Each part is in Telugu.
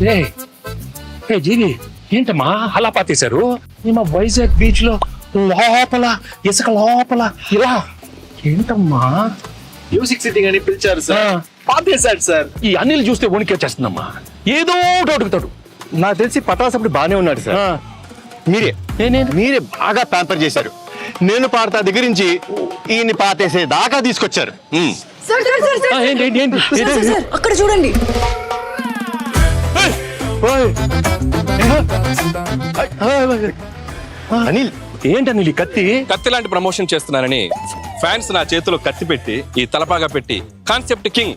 ఏ జీవి ఏంటమ్మా అలా పాతేశారు? మా వైజాగ్ బీచ్ లో లోపల ఇసుక లోపల ఇలా ఏంటమ్మా? మ్యూజిక్ సిట్టింగ్ అని పిలిచారు సార్, పాతేశాడు సార్. ఈ అనిల్ చూస్తే వణికేచేస్తుందమ్మా. ఏదో ఒకటి అడుగుతాడు. నాకు తెలిసి పటాసప్పుడు బానే ఉన్నాడు సార్. మీరే బాగా ప్యాంపర్ చేశారు. నేను పాడతా దగ్గర నుంచి ఈయన్ని పాతేసే దాకా తీసుకొచ్చారు. సార్ సార్ సార్ సార్ ఏంటి ఏంటి ఏంటి సార్, సార్, సార్, అక్కడ చూడండి. అనిల్ ఏంటి అనిల్ ఈ కత్తి? కత్తి లాంటి ప్రమోషన్ చేస్తున్నానని ఫ్యాన్స్ నా చేతిలో కత్తి పెట్టి ఈ తలపాగా పెట్టి కాన్సెప్ట్ కింగ్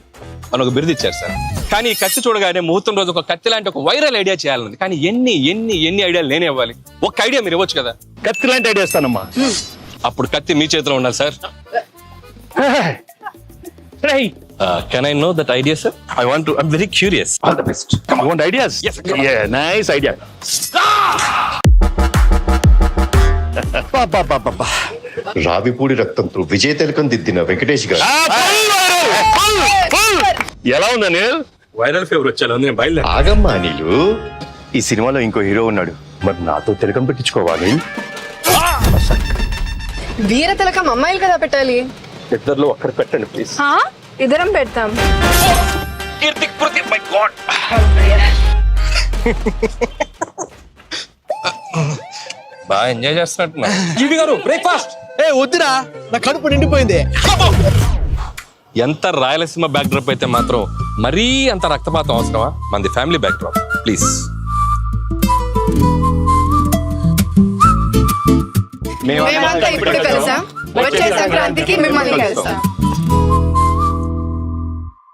అని ఒక బిరుదు ఇచ్చారు సార్. కానీ ఈ కత్తి చూడగానే ముహూర్తం రోజు ఒక కత్తి లాంటి ఒక వైరల్ ఐడియా చేయాలన్నది. కానీ ఎన్ని ఎన్ని ఎన్ని ఐడియాలు నేనే ఇవ్వాలి? ఒక ఐడియా మీరు ఇవ్వచ్చు కదా. కత్తి లాంటి ఐడియా ఇస్తానమ్మా. అప్పుడు కత్తి మీ చేతిలో ఉండాలి sir. Can I know that idea sir? I want to, I am very curious. All the best. You want ideas? Yes, come on. Yeah, nice idea. Ravipudi రక్తంతో విజయ తిలకం దిద్దిన వెంకటేష్ గారు. ఎలా ఉంది అనిల్? వైరల్ ఫీవర్ వచ్చాను నేను బయలుదేరి. ఆగమ్మా అనిలు, ఈ సినిమాలో ఇంకో హీరో ఉన్నాడు. మరి నాతో తిలకం పెట్టించుకోవాలి. వీర తిలకం అమ్మాయిలు కదా పెట్టాలి. ఇద్దరిలో ఒక్కరు పెట్టండి ప్లీజ్. ఇద్దరం పెడతాం. బాగా ఎంజాయ్ చేస్తున్నట్టున్నా. జీవి గారు బ్రేక్ఫాస్ట్. వద్దురా, నా కడుపు నిండిపోయింది. ఎంత రాయలసీమ బ్యాక్ డ్రాప్ అయితే మాత్రం మరీ అంత రక్తపాతం అవసరమా? మనది ఫ్యామిలీ బ్యాక్ డ్రాప్ ప్లీజ్. మేమంతా ఇప్పుడు కలిసాం, వచ్చే సంక్రాంతికి మిమ్మల్ని కలుస్తాం.